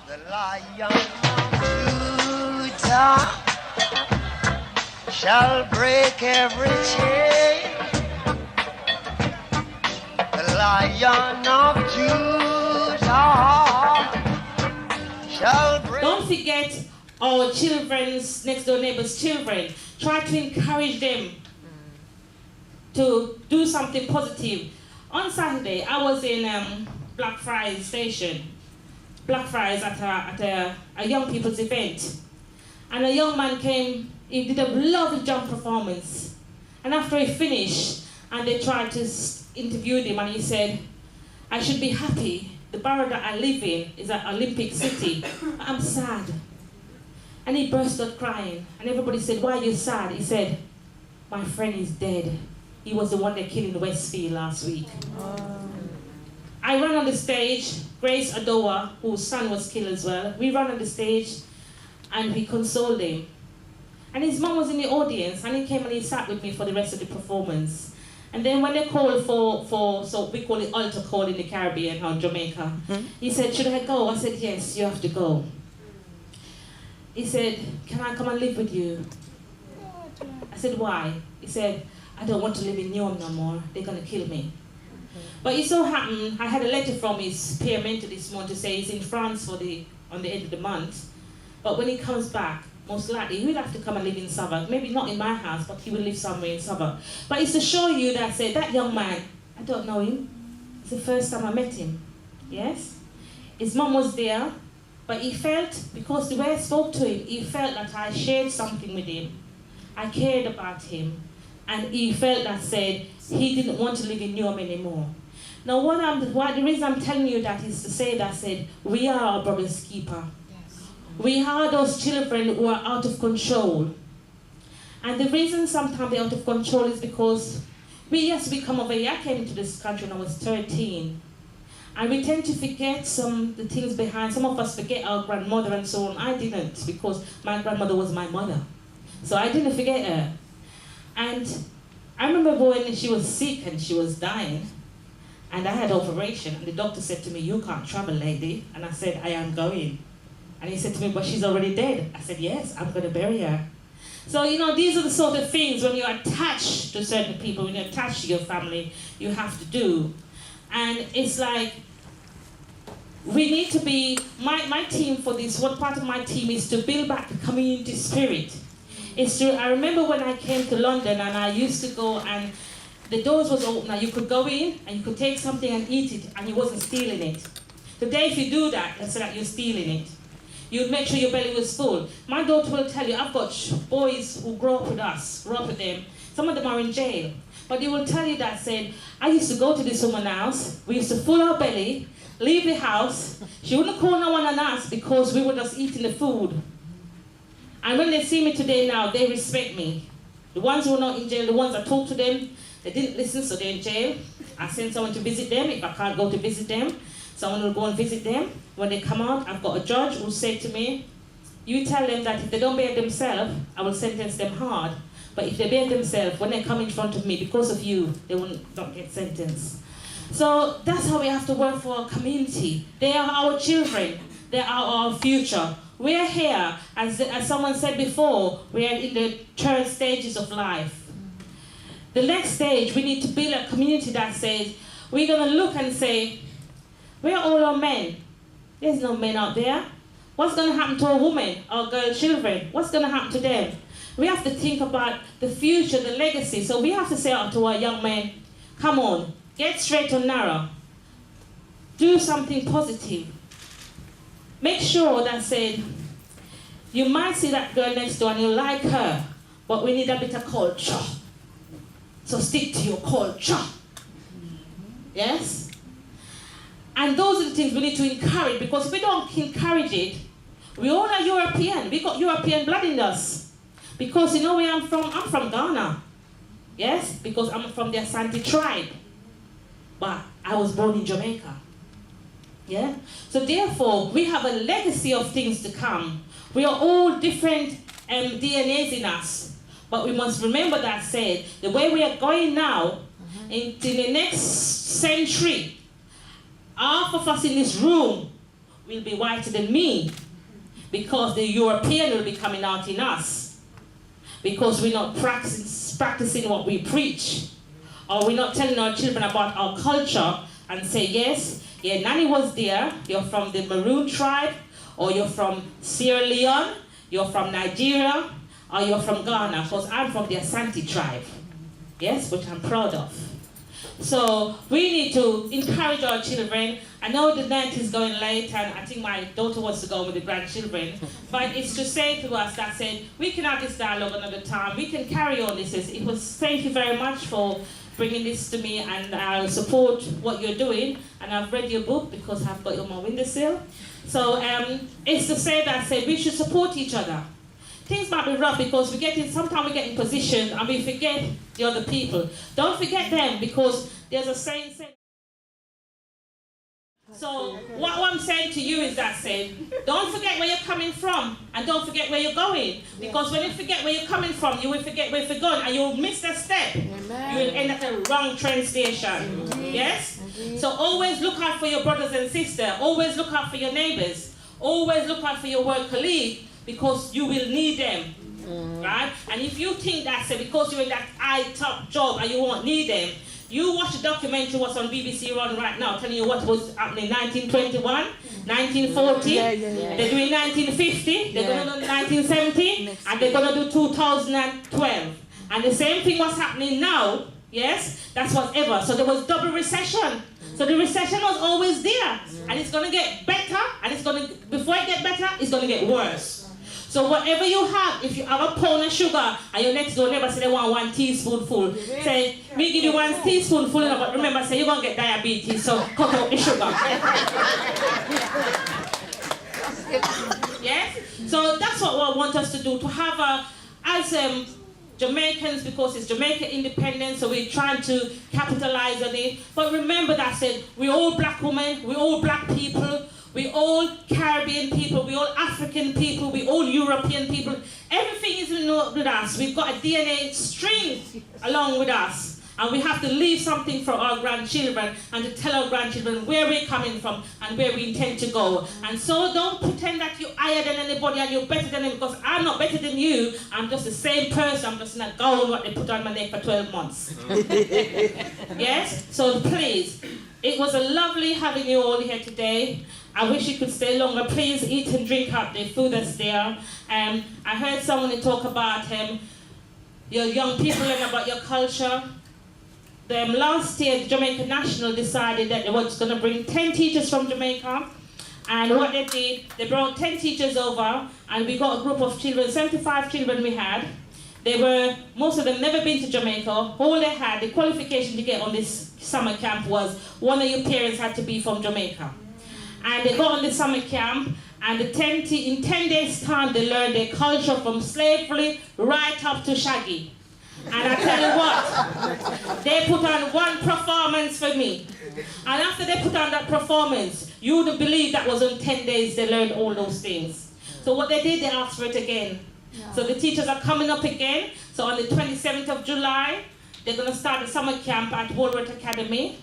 The Lion of Judah shall break every chain. The Lion of Judah shall break. Don't forget our children's, next door neighbors' children. Try to encourage them to do something positive. On Saturday, I was in Blackfriars Station. Blackfriars at a young people's event. And a young man came, he did a lovely jump performance. And after he finished, and they tried to interview him, and he said, I should be happy. The borough that I live in is at Olympic City. I'm sad. And he burst out crying. And everybody said, why are you sad? He said, my friend is dead. He was the one they killed in Westfield last week. I ran on the stage, Grace Adowa, whose son was killed as well. We ran on the stage and we consoled him. And his mom was in the audience, and he came and he sat with me for the rest of the performance. And then when they called for so we call it altar call in the Caribbean or Jamaica, he said, should I go? I said, yes, you have to go. He said, can I come and live with you? I said, why? He said, I don't want to live in Newham no more. They're going to kill me. But it so happened, I had a letter from his peer mentor this morning to say he's in France on the end of the month. But when he comes back, most likely he will have to come and live in Southwark. Maybe not in my house, but he will live somewhere in Southwark. But it's to show you that I said, that young man, I don't know him. It's the first time I met him. Yes? His mom was there, but he felt, because the way I spoke to him, he felt that I shared something with him. I cared about him. And he felt that said he didn't want to live in Newham anymore. Now, the reason I'm telling you that is to say that said, we are our brother's keeper. Yes. We are those children who are out of control. And the reason sometimes they're out of control is because we come over here. I came into this country when I was 13. And we tend to forget the things behind. Some of us forget our grandmother and so on. I didn't, because my grandmother was my mother. So I didn't forget her. And I remember when she was sick and she was dying, and I had an operation, and the doctor said to me, you can't travel, lady. And I said, I am going. And he said to me, but she's already dead. I said, yes, I'm going to bury her. So, these are the sort of things when you're attached to certain people, when you're attached to your family, you have to do. And it's like, we need to be, my team for this, what part of my team is to build back the community spirit. I remember when I came to London and I used to go and the doors was open and you could go in and you could take something and eat it and you wasn't stealing it. Today if you do that, it's like you're stealing it. You'd make sure your belly was full. My daughter will tell you, I've got boys who grew up with us, grew up with them. Some of them are in jail. But they will tell you that said, I used to go to this woman's house, we used to fill our belly, leave the house, she wouldn't call no one and ask because we were just eating the food. And when they see me today now, they respect me. The ones who are not in jail, the ones I talk to them, they didn't listen, so they're in jail. I send someone to visit them. If I can't go to visit them, someone will go and visit them. When they come out, I've got a judge who said to me, you tell them that if they don't behave themselves, I will sentence them hard. But if they behave themselves, when they come in front of me, because of you, they will not get sentenced. So that's how we have to work for our community. They are our children. They are our future. We are here, as someone said before, we are in the third stages of life. The next stage, we need to build a community that says, we're going to look and say, where are all our men? There's no men out there. What's going to happen to our women, our girl children? What's going to happen to them? We have to think about the future, the legacy. So we have to say out to our young men, come on, get straight or narrow. Do something positive. Make sure that said, you might see that girl next door and you like her, but we need a bit of culture. So stick to your culture. Yes? And those are the things we need to encourage, because if we don't encourage it, we all are European. We got European blood in us. Because you know where I'm from? I'm from Ghana. Yes? Because I'm from the Asante tribe. But I was born in Jamaica. Yeah? So therefore, we have a legacy of things to come. We are all different DNAs in us. But we must remember that said, the way we are going now, into the next century, half of us in this room will be whiter than me, because the European will be coming out in us, because we're not practicing what we preach, or we're not telling our children about our culture and say, yes, yeah, Nanny was there, you're from the Maroon tribe, or you're from Sierra Leone, you're from Nigeria, or you're from Ghana, because I'm from the Asante tribe, yes, which I'm proud of. So we need to encourage our children. I know the night is going late, and I think my daughter wants to go with the grandchildren, but it's to say to us that said, we can have this dialogue another time, we can carry on this. Thank you very much for bringing this to me, and I'll support what you're doing, and I've read your book because I've got it on my windowsill. So it's to say that said, we should support each other. Things might be rough because sometimes we get in position and we forget the other people. Don't forget them, because there's a saying. So what I'm saying to you is that said, don't forget where you're coming from, and don't forget where you're going. Because when you forget where you're coming from, you will forget where you're going, and you'll miss a step. Amen. You will end at the wrong train station. Indeed. Yes? Indeed. So always look out for your brothers and sisters. Always look out for your neighbors. Always look out for your work colleague, because you will need them, right? And if you think that's because you're in that high-top job and you won't need them, you watch the documentary what's on BBC One right now, telling you what was happening in 1921, 1940, they're doing 1950, they're going to do 1970, and they're going to do 2012. And the same thing was happening now, yes? That's whatever. So there was double recession. So the recession was always there, and it's going to get better, and before it gets better, it's going to get worse. So whatever you have, if you have a pound of sugar, and your next door neighbor say they want 1 teaspoonful, say, me give you 1 teaspoonful, but remember, say you're going to get diabetes, so cut out the sugar. Yes? So that's what I want us to do, to have as Jamaicans, because it's Jamaica independence, so we're trying to capitalize on it. But remember that said, we're all black women, we're all black people, we're all Caribbean people, we're all African people, we're all European people. Everything is with us. We've got a DNA string along with us. And we have to leave something for our grandchildren, and to tell our grandchildren where we're coming from and where we intend to go. And so don't pretend that you're higher than anybody and you're better than them, because I'm not better than you. I'm just the same person. I'm just in a gown what they put on my neck for 12 months. Yes? So please, it was a lovely having you all here today. I wish you could stay longer. Please eat and drink up the food that's there. I heard someone talk about your young people and about your culture. Last year, the Jamaican National decided that they were going to bring 10 teachers from Jamaica. And what they did, they brought 10 teachers over, and we got a group of children, 75 children we had. Most of them never been to Jamaica. All they had, the qualification to get on this summer camp was one of your parents had to be from Jamaica. And they got on the summer camp, and in 10 days' time, they learned their culture from slavery right up to Shaggy. And I tell you what, they put on one performance for me. And after they put on that performance, you wouldn't believe that was in 10 days they learned all those things. So what they did, they asked for it again. Yeah. So the teachers are coming up again. So on the 27th of July, they're going to start the summer camp at Worshipful Academy.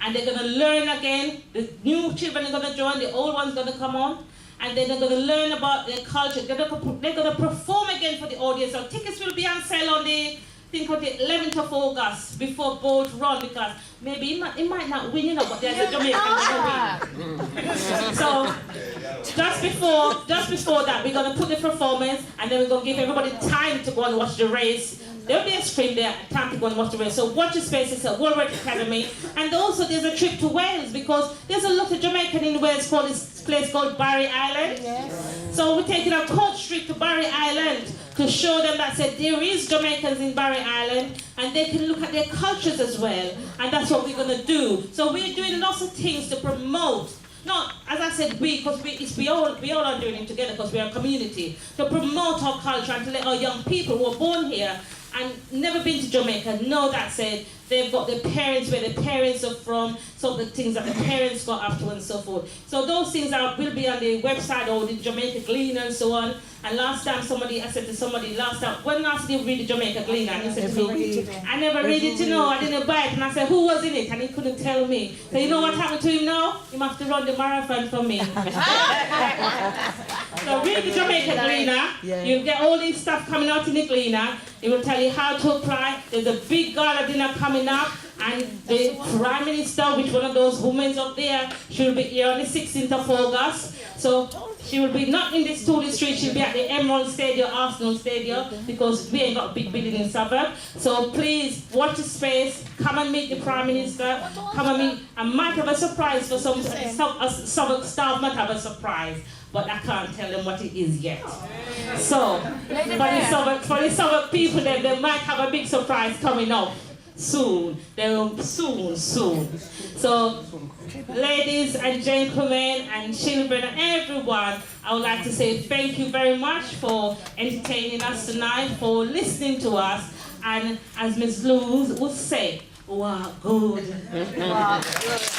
And they're going to learn again. The new children are going to join, the old ones are going to come on. And then they're going to learn about their culture. They're going to perform again for the audience. So tickets will be on sale on the 11th of August before both run, because maybe it might not win, but there's a Jamaican going to win. So just before that, we're going to put the performance, and then we're going to give everybody time to go and watch the race. There'll be a screen there, time to go and watch the race. So watch the spaces at Worshipful Academy. And also there's a trip to Wales, because there's a lot of Jamaican in Wales called this place called Barry Island. Yes. So we're taking a coach trip to Barry Island to show them that said there is Jamaicans in Barry Island, and they can look at their cultures as well. And that's what we're going to do. So we're doing lots of things to promote. Not, as I said, because we all are doing it together, because we're a community, to promote our culture and to let our young people who are born here and never been to Jamaica know that said they've got their parents, where their parents are from, so the things that the parents got after and so forth. So those things will be on the website or the Jamaica Gleaner and so on. And last time I said to somebody when last did you read the Jamaica Gleaner? And he said to me, I never read it, I didn't buy it. And I said, who was in it? And he couldn't tell me. So you know what happened to him now? He must have to run the marathon for me. So read the Jamaica Gleaner. You'll get all this stuff coming out in the Gleaner. It will tell you how to apply. There's a big gala dinner coming up. And the Prime Minister, which one of those women up there, she will be here on the 16th of August. So she will be not in this Tooley Street, she'll be at the Emerald Stadium, Arsenal Stadium, because we ain't got a big building in Southwark. So please, watch the space, come and meet the Prime Minister, come and meet, I might have a surprise for some Southwark staff, might have a surprise, but I can't tell them what it is yet. So, for the Southwark people, they might have a big surprise coming up. Soon. Soon. So, ladies and gentlemen and children and everyone, I would like to say thank you very much for entertaining us tonight, for listening to us, and as Ms. Luz would say, wow, good. Wow, good.